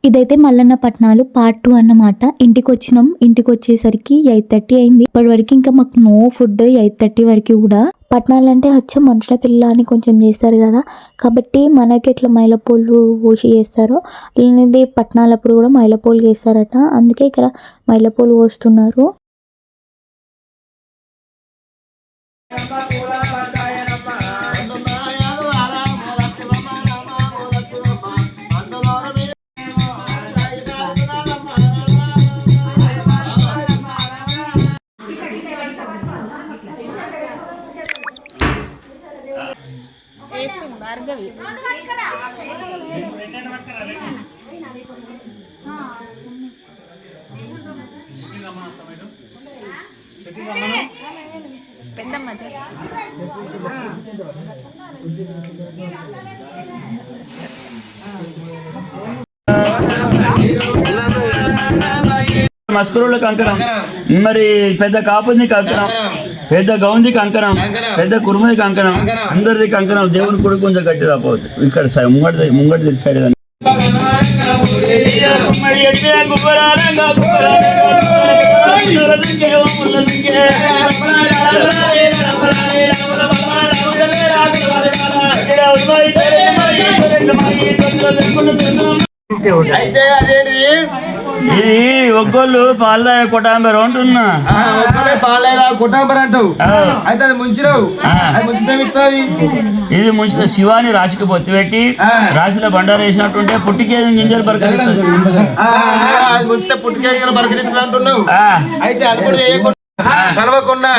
ఇదైతే మల్లన్న పట్నాలు పార్ట్ 2 అన్నమాట. ఇంటికి వచ్చినాం. ఇంటికి వచ్చేసరికి 8:30 అయింది. ఇప్పటి వరకు ఇంకా మాకు నో ఫుడ్. 8:30 వరకు కూడా పట్నాలు అంటే వచ్చే మనుషుల పిల్ల అని కొంచెం చేస్తారు కదా, కాబట్టి మనకి ఎట్లా మైలపూలు పోసి చేస్తారో అనేది పట్నాలప్పుడు కూడా మైలపూలు చేస్తారట. అందుకే ఇక్కడ మైలపూలు పోస్తున్నారు. మస్కరుల కంకణం, మరి పెద్ద కాపుది కంకణం, పెద్ద గౌంది కంకణం, పెద్ద కుర్మది కంకణం, అందరిది కంకణం. దేవుని కొడుకు కొంచెం గట్టి రాపోవద్దు. ఇక్కడ ముంగడి తెలిసాడు అయితే అదేంటి ఇది ఒగ్గోళ్ళు పాలదాయ కొటాంబర్ అంటున్నా. ఒక్కలే పాలేదా కొట్టాంబర్ అంటావు. అయితే అది ముంచిరావు. ఇది ముంచిన శివాని రాశికి పొత్తి పెట్టి రాశిలో బండారు వేసినట్టుంటే పుట్టికేజీ గింజలు బరకరిస్తుంది. ముంచితే పుట్టికేజీ బరకరించాలి అంటున్నావు. అయితే అది కూడా చేయకుండా కలవకుండా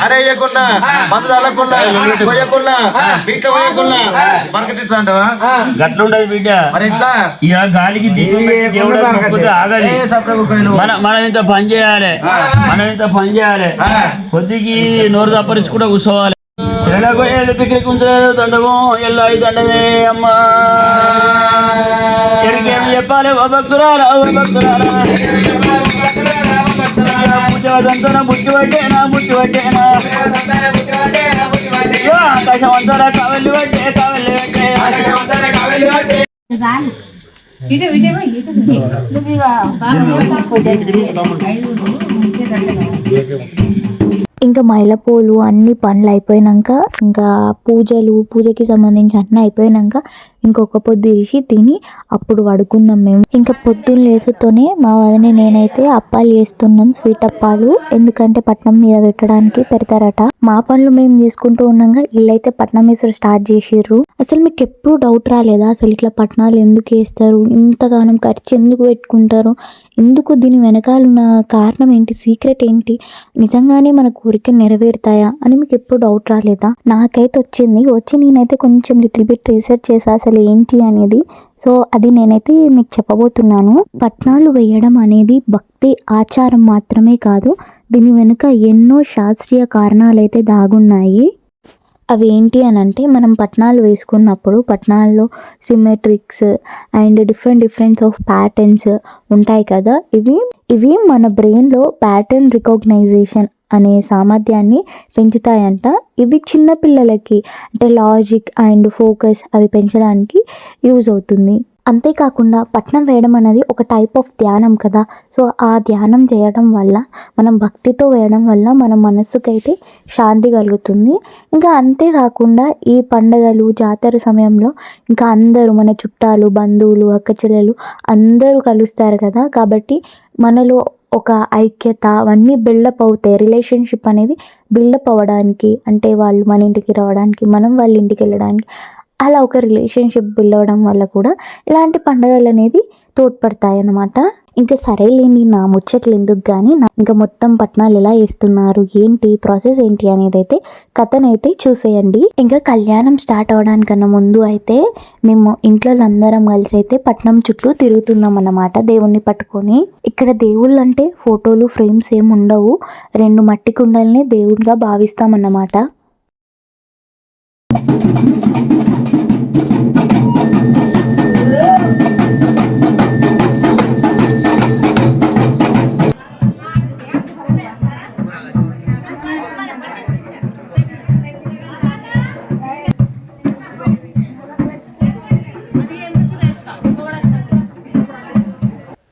అరేయకుండా మందు తల్లకుండా పోయకుండా పీక పోయకుండా బరకతిస్తా అంటావా? గట్ల ఉండదు బిడ్డ. మరి ఎట్లా ఇక గాలికి ఆగది. మనం ఇంత పని చేయాలి, కొద్దికి నోరు తప్పరించుకుంటూ కూర్చోవాలి. పిక్కి కుంచలేదు దండము ఎల్లాయి దండమే అమ్మా. ఎరికేమి చెప్పాలి ఓ భక్తురారా, ఓ భక్తురారా, బుద్ధి పట్టేనా ఆకాశం అంతా కావలి పట్టే ఇంకా మైలపూలు అన్ని పనులు అయిపోయినాక, ఇంకా పూజకి సంబంధించి అన్నీ అయిపోయినాక ఇంకొక పొద్దు ఇరిసి తిని అప్పుడు పడుకున్నాం మేము. ఇంకా పొద్దున్న లేసుతోనే మా వదిన నేనైతే అప్పాలు చేస్తున్నాం, స్వీట్ అప్పాలు. ఎందుకంటే పట్నం మీద పెట్టడానికి పెడతారట. మా పనులు మేము చేసుకుంటూ ఉన్నాగా వీళ్ళైతే పట్నం వేసుడు స్టార్ట్ చేసిర్రు. అసలు మీకు ఎప్పుడు డౌట్ రాలేదా అసలు ఇట్లా పట్నాలు ఎందుకు వేస్తారు, ఇంతగానం ఖర్చు ఎందుకు పెట్టుకుంటారు, ఎందుకు దీని వెనకాలన్న కారణం ఏంటి, సీక్రెట్ ఏంటి, నిజంగానే మన కోరిక నెరవేరుతాయా అని మీకు ఎప్పుడు డౌట్ రాలేదా? నాకైతే వచ్చి నేనైతే కొంచెం లిటిల్ బిట్ రీసెర్చ్ చేసా అసలు ఏంటి అనేది. సో అది నేనైతే మీకు చెప్పబోతున్నాను. పట్నాలు వేయడం అనేది భక్తి ఆచారం మాత్రమే కాదు, దీని వెనుక ఎన్నో శాస్త్రీయ కారణాలైతే దాగున్నాయి. అవి ఏంటి అని అంటే, మనం పట్నాలు వేసుకున్నప్పుడు పట్నాల్లో సిమెట్రిక్స్ అండ్ డిఫరెంట్ ఆఫ్ ప్యాటర్న్స్ ఉంటాయి కదా. ఇవి మన బ్రెయిన్లో ప్యాటర్న్ రికగ్నైజేషన్ అనే సామర్థ్యాన్ని పెంచుతాయంట. ఇది చిన్నపిల్లలకి అంటే లాజిక్ అండ్ ఫోకస్ అవి పెంచడానికి యూజ్ అవుతుంది. అంతేకాకుండా పట్నం వేయడం అనేది ఒక టైప్ ఆఫ్ ధ్యానం కదా. సో ఆ ధ్యానం చేయడం వల్ల, మనం భక్తితో వేయడం వల్ల మన మనస్సుకైతే శాంతి కలుగుతుంది. ఇంకా అంతేకాకుండా ఈ పండుగలు జాతర సమయంలో ఇంకా అందరూ మన చుట్టాలు, బంధువులు, అక్కచెల్లెలు అందరూ కలుస్తారు కదా. కాబట్టి మనలో ఒక ఐక్యత అవన్నీ బిల్డప్ అవుతాయి. రిలేషన్షిప్ అనేది బిల్డప్ అవ్వడానికి, అంటే వాళ్ళు మన ఇంటికి రావడానికి, మనం వాళ్ళ ఇంటికి వెళ్ళడానికి, అలా ఒక రిలేషన్షిప్ బిల్డ్ అవ్వడం వల్ల కూడా ఇలాంటి పండుగలు అనేది తోడ్పడతాయి అన్నమాట. ఇంకా సరేలేండి నా ముచ్చట్లు ఎందుకు కానీ, ఇంకా మొత్తం పట్నాలు ఎలా వేస్తున్నారు, ఏంటి ప్రాసెస్ ఏంటి అనేది అయితే కథనైతే చూసేయండి. ఇంకా కళ్యాణం స్టార్ట్ అవడానికన్నా ముందు అయితే మేము ఇంట్లో అందరం కలిసి అయితే పట్నం చుట్టూ తిరుగుతున్నాం అన్నమాట, దేవుణ్ణి పట్టుకొని. ఇక్కడ దేవుళ్ళు అంటే ఫోటోలు ఫ్రేమ్స్ ఏమి ఉండవు, 2 మట్టి కుండల్ని దేవుడిగా భావిస్తామన్నమాట.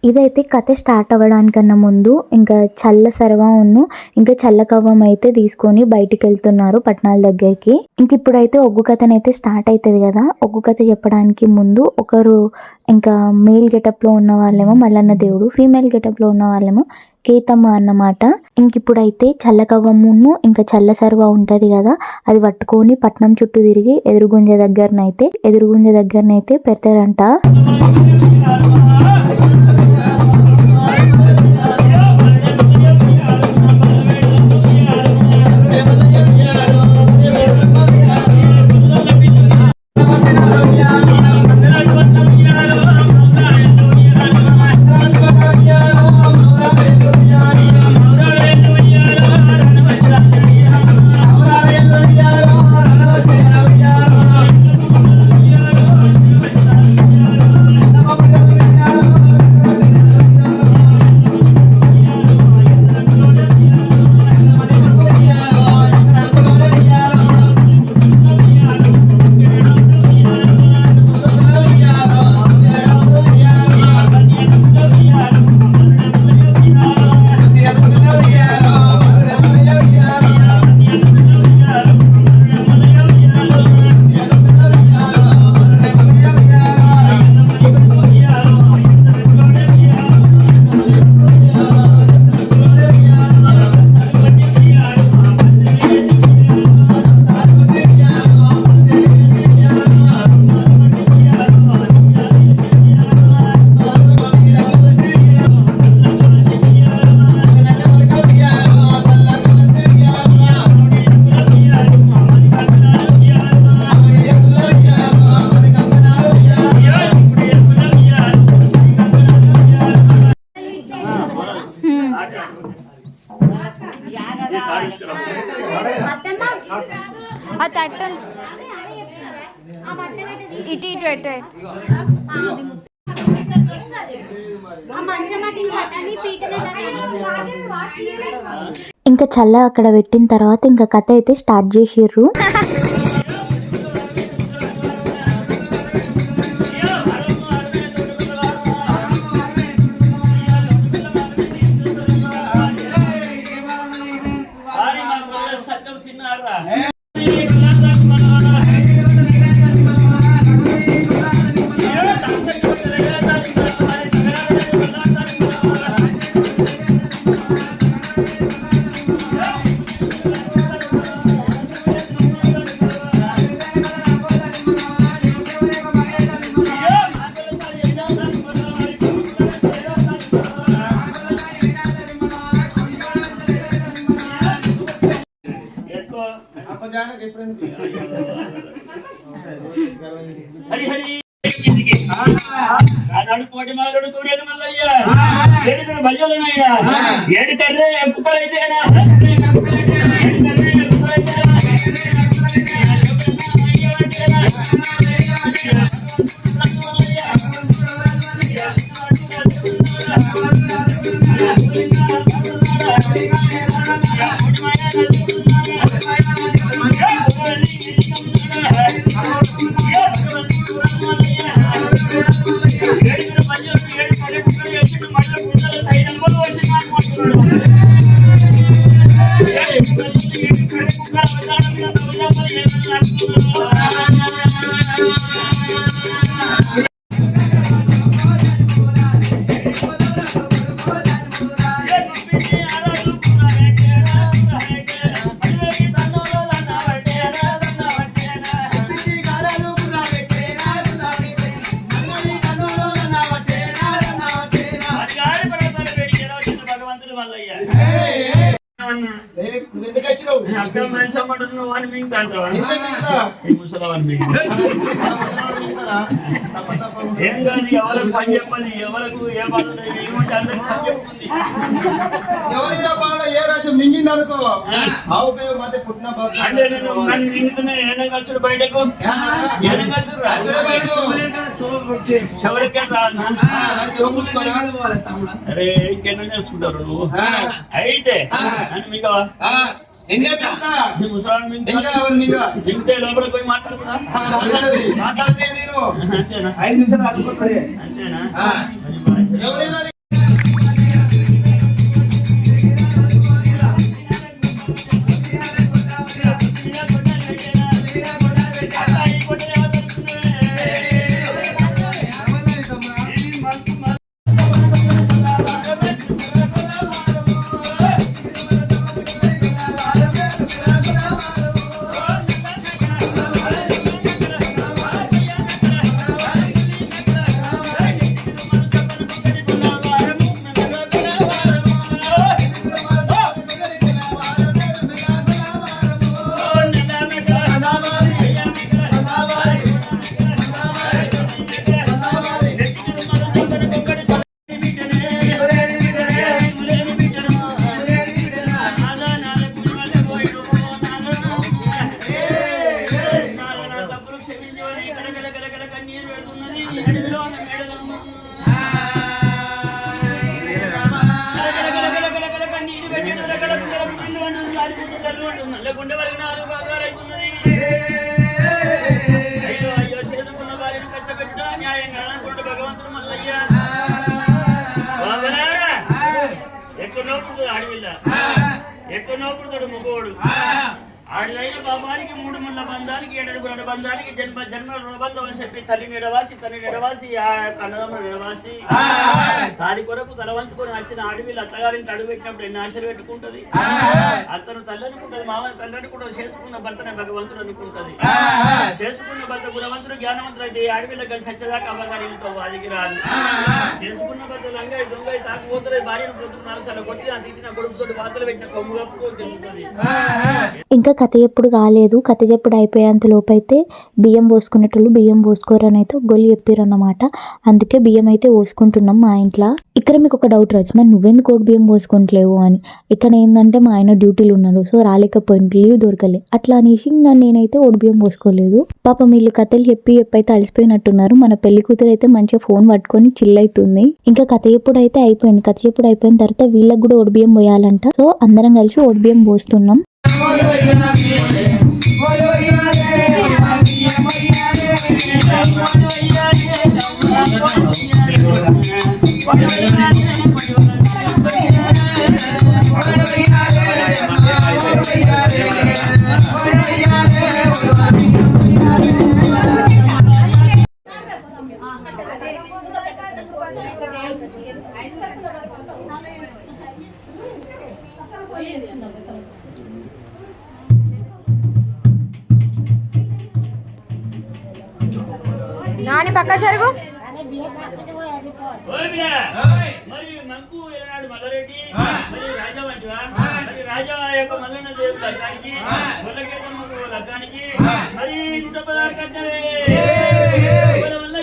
ఇదైతే కథ స్టార్ట్ అవ్వడానికన్నా ముందు ఇంకా చల్ల సర్వాను ఇంకా చల్ల కవ్వం అయితే తీసుకొని బయటికి వెళ్తున్నారు పట్టణాల దగ్గరికి. ఇంక ఇప్పుడైతే ఒగ్గు కథనైతే స్టార్ట్ అవుతుంది కదా. ఒగ్గు కథ చెప్పడానికి ముందు ఒకరు ఇంకా మేల్ గెటప్లో ఉన్న వాళ్ళేమో మల్లన్న దేవుడు, ఫీమేల్ గెటప్లో ఉన్న వాళ్ళేమో కేతమ్మ అన్నమాట. ఇంక ఇప్పుడైతే చల్ల కవ్వమును ఇంకా చల్ల సర్వ ఉంటుంది కదా, అది పట్టుకొని పట్నం చుట్టూ తిరిగి ఎదురుగుంజ దగ్గరనైతే పెడతారంట. ఆ తట్టలు ఇటు ఇటు పెట్టే ఇంకా చల్ల అక్కడ పెట్టిన తర్వాత ఇంకా కథ అయితే స్టార్ట్ చేసిర్రు. కోటి మాలడు కూడేది మల్లయ్య ఏడుగురు భజలున్నాయ్యా ఏడు కర్రే ఎక్కువైతేనా ఏం కాదు ఎవరికి పని చెప్పాలి ఎవరికి ఏ బాధ అంటే నేను నన్ను మింగుతున్నా ఏదైనా కలిసి బయటకు ఎవరికి అరే ఇంకెన్నో చేసుకుంటారు నువ్వు అయితే మీకు ముసలాన్ని మింగితే లోపలికి పోయి మాట్లాడుతున్నా మాట్లాడితే నేను 5 నిమిషాలు అంతేనా మళ్ళీ గుండె వరకు 4 భాగాలు అవుతున్నది. అయ్యో అయ్యో చేసుకున్న వారిని కష్టపెట్ట న్యాయం కాదనుకుంటే భగవంతుడు మల్లయ్య ఎక్కువ నోపుడుతుంది ఆడవిల్ల, ఎక్కువ నోపుడుతాడు మగోడు. ఆడదైన పాపానికి 3 ముళ్ళ బంధానికి 7 గుణ బంధానికి జన్మ జన్మ రుణబంధం అని చెప్పి తల్లి నిడవాసి తల్లి నిడవాసి కన్నదమ్మ నిడవాసి తాడి కొరకు తలవంచుకొని వచ్చిన ఆడవిల్ల అత్తగారింటి అడుగు పెట్టినప్పుడు ఎన్ని ఆశలు పెట్టుకుంటది. అతను తల్లి అనుకుంటది, మామని తల్లి అనుకుంటది. చేసుకున్న భర్తనే భగవంతుడు అనుకుంటది. చేసుకున్న భర్త గుణవంతుడు జ్ఞానవంతుడు అయితే ఆడవిల్ల కలిసి వచ్చేదాకా అమ్మగారి ఇంట్లో వాదికి రాదు. చేసుకున్న భర్త లంగాయి దొంగయి తాకపోతుంది, భార్యను పొద్దున్న నరసాల కొట్టి ఆ తిట్టిన కొడుకుతో బాధలు పెట్టిన కొమ్ము కప్పుకొని తిరుగుతుంది. ఇంకా కథ ఎప్పుడు కాలేదు. కథ చెప్పుడు అయిపోయేంత లోపైతే బియ్యం పోసుకునేటోళ్ళు బియ్యం పోసుకోరని అయితే గొల్లి చెప్పారన్నమాట. అందుకే బియ్యం అయితే పోసుకుంటున్నాం మా ఇంట్లో. ఇక్కడ మీకు ఒక డౌట్ రావచ్చు, మరి నువ్వెందుకు కోడి బియ్యం పోసుకుంటలేవు అని. ఇక్కడ ఏంటంటే మా ఆయన డ్యూటీలు ఉన్నారు, సో రాలేకపోయింది, లీవ్ దొరకలే. అట్లా అనేసి ఇంకా నేనైతే ఓడి బియ్యం పోసుకోలేదు. పాపం వీళ్ళు కథలు చెప్పి అయితే అలసిపోయినట్టున్నారు. మన పెళ్లి కూతురు అయితే మంచిగా ఫోన్ పట్టుకొని చిల్ అవుతుంది. ఇంకా కథ ఎప్పుడు అయితే అయిపోయింది. కథ చెప్పుడు అయిపోయిన తర్వాత వీళ్ళకి కూడా ఓడి బియ్యం పోయాలంట. సో అందరం కలిసి ఓడి బియ్యం పోస్తున్నాం. నాని పక్క జరుగు. మరి మంకు ఎలాడు మల్లారెడ్డి మరి రాజా వంటివా? మరి రాజా యొక్క మల్లన్న దేవు లగ్గానికి మొల్లకేతమ్మకు లగ్గానికి మరి 116 కట్టవే వల్ల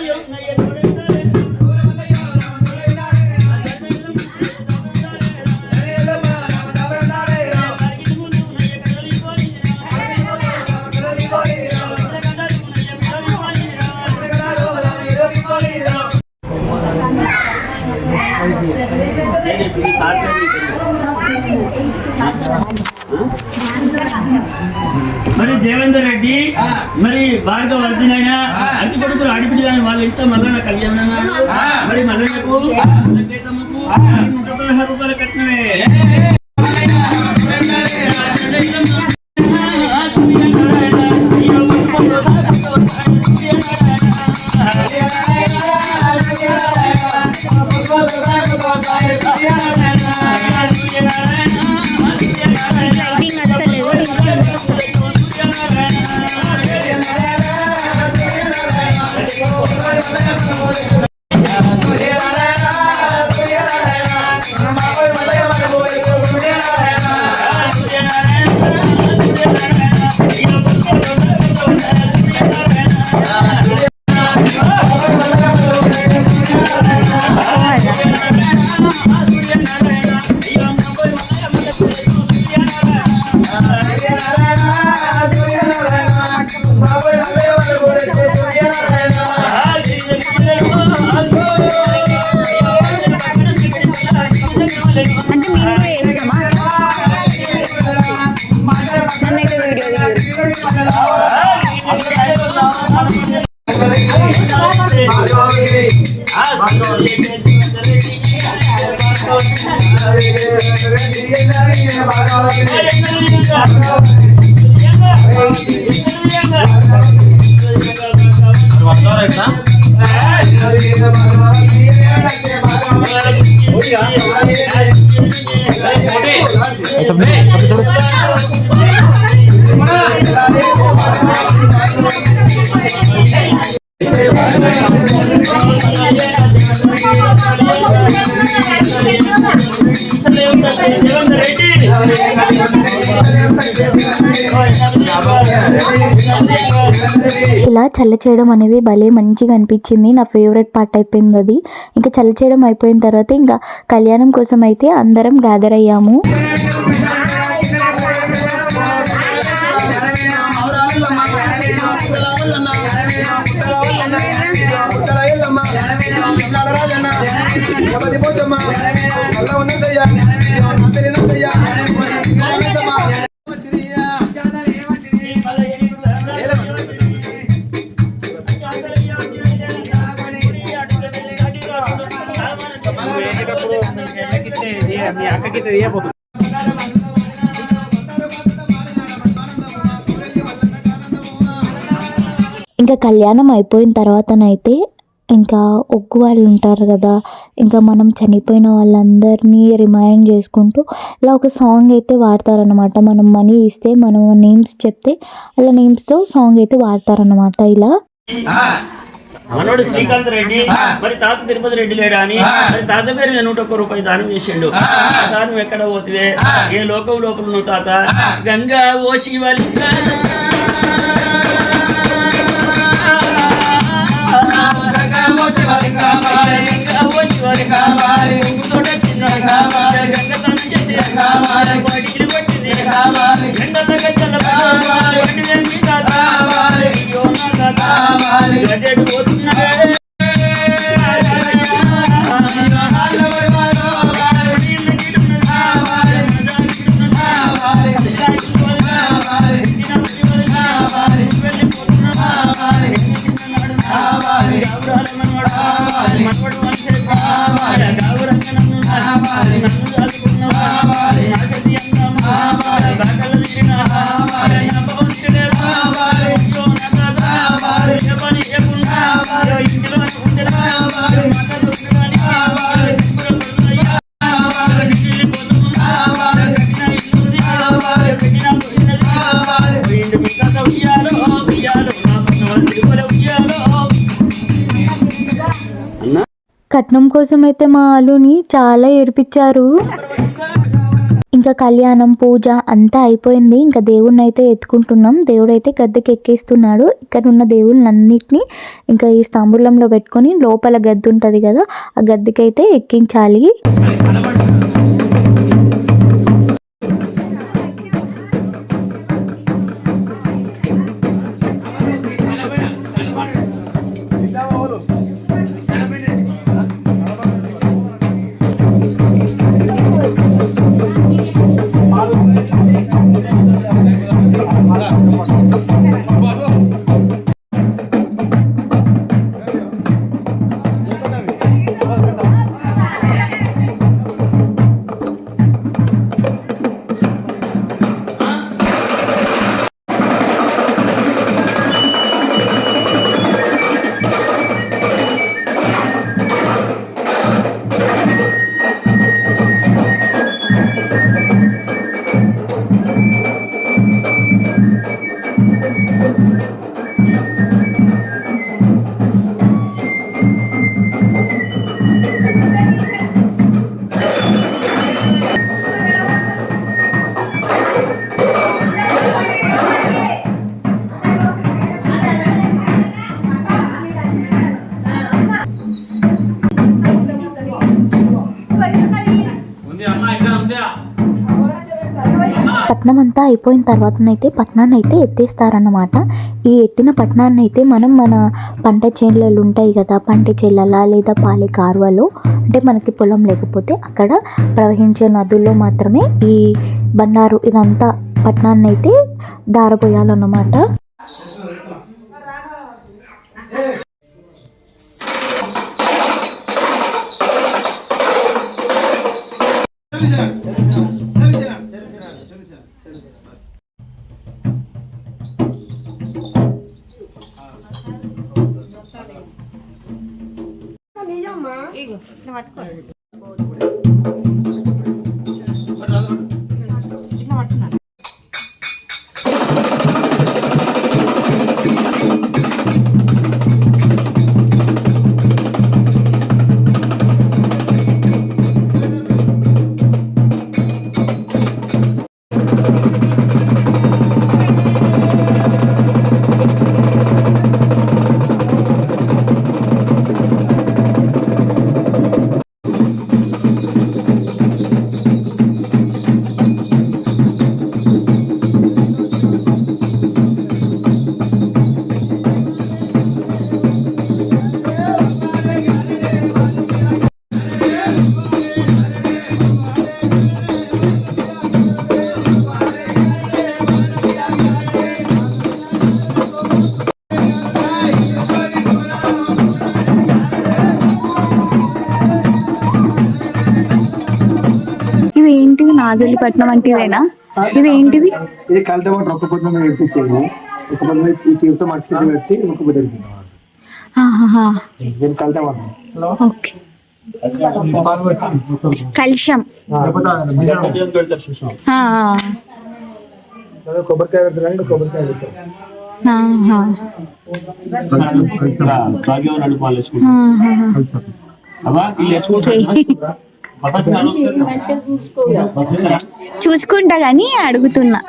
మరి దేవేందర్ రెడ్డి మరి భార్గవ వర్ధనైనా అతి కొడుకులు ఆడిపిడి కానీ వాళ్ళ ఇంట్లో మల్లన్న కళ్యాణం మరి మల్లన్నకు కేతమ్మకు 116 రూపాయలు కట్టినవే. ఇలా చల్ల చేయడం అనేది భలే మంచిగా అనిపించింది. నా ఫేవరెట్ పార్ట్ అయిపోయింది అది. ఇంకా చల్ల చేయడం అయిపోయిన తర్వాత ఇంకా కళ్యాణం కోసం అయితే అందరం గ్యాదర్ అయ్యాము. మీ అక్కకి తెలియపోతుంది. ఇంకా కళ్యాణం అయిపోయిన తర్వాతనైతే ఇంకా ఒగ్గు వాళ్ళు ఉంటారు కదా, ఇంకా మనం చనిపోయిన వాళ్ళందరినీ రిమైండ్ చేసుకుంటూ ఇలా ఒక సాంగ్ అయితే వాడతారనమాట. మనం మనీ ఇస్తే మనం నేమ్స్ చెప్తే అలా నేమ్స్తో సాంగ్ అయితే వాడతారనమాట. ఇలా మనోడు శ్రీకాంత్ రెడ్డి, మరి తాత తిరుపతి రెడ్డి లేడా అని, మరి తాత పేరు 101 రూపాయి దానం చేసిండు. దానం ఎక్కడ పోతువే, ఏ లోకం లోపల నువ్వు తాత? గంగా ఓ శివలింగ కట్నం కోసం అయితే మా అల్లుని చాలా ఏడిపించారు. ఇంకా కళ్యాణం పూజ అంతా అయిపోయింది. ఇంకా దేవుణ్ణి అయితే ఎత్తుకుంటున్నాం. దేవుడు అయితే గద్దెకి ఎక్కిస్తున్నాడు. ఇక్కడ ఉన్న దేవుళ్ళన్నిటినీ ఇంకా ఈ స్తంభంలో పెట్టుకొని లోపల గద్దె ఉంటుంది కదా, ఆ గద్దెకి అయితే ఎక్కించాలి. పట్నం అంతా అయిపోయిన తర్వాతనైతే పట్నాన్ని అయితే ఎత్తేస్తారన్నమాట. ఈ ఎత్తిన పట్నాన్ని అయితే మనం మన పంట చేనులు ఉంటాయి కదా, పంట చేలల లేదా పాలే కారువలో, అంటే మనకి పొలం లేకపోతే అక్కడ ప్రవహించే నదుల్లో మాత్రమే ఈ బండారు ఇదంతా పట్నాన్ని అయితే దారపోయాలన్నమాట. నాగలిపట్నం అంటే ఇదేనా? ఇది ఏంటిది? ఇది కల్టమాట ఒక్క పొద్దున మేము ఇప్పించేది. ఒక పొద్దున ఈ తీర్థం మడిచికి పెట్టి ఒక పొద్దు ఆహాహా. దీని కల్టమాట ఓకే. కలుషం. కొబ్బరికాయ పెడతారు, కొబ్బరికాయ పెడతారు. ఆహా. భాగ్యం నడుపాలి చూసుకుంటా గానీ అడుగుతున్నా.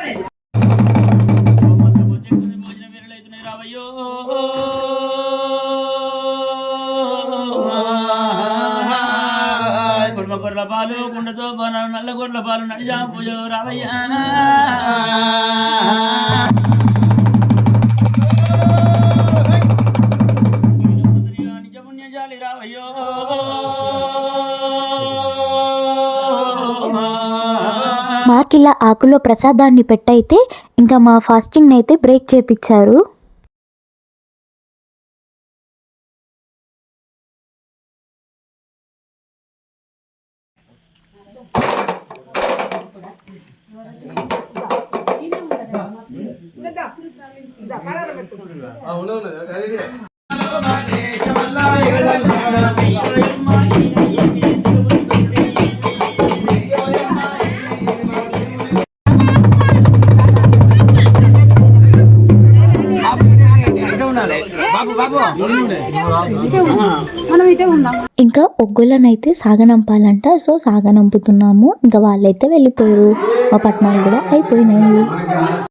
గొర్రెల పాలు కుండతో నల్ల గొర్రెల పాలు నడిజా పూజ రావయ్య. నిజపుణ్యజాలి రావయ్యో. మాకిలా ఆకులో ప్రసాదాన్ని పెట్టయితే ఇంకా మా ఫాస్టింగ్ అయితే బ్రేక్ చేపించారు. ఇంకా ఒగ్గులనైతే సాగనంపాలంట. సో సాగనంపుతున్నాము. ఇంకా వాళ్ళైతే వెళ్ళిపోయారు. మా పట్నాలు కూడా అయిపోయినాయి.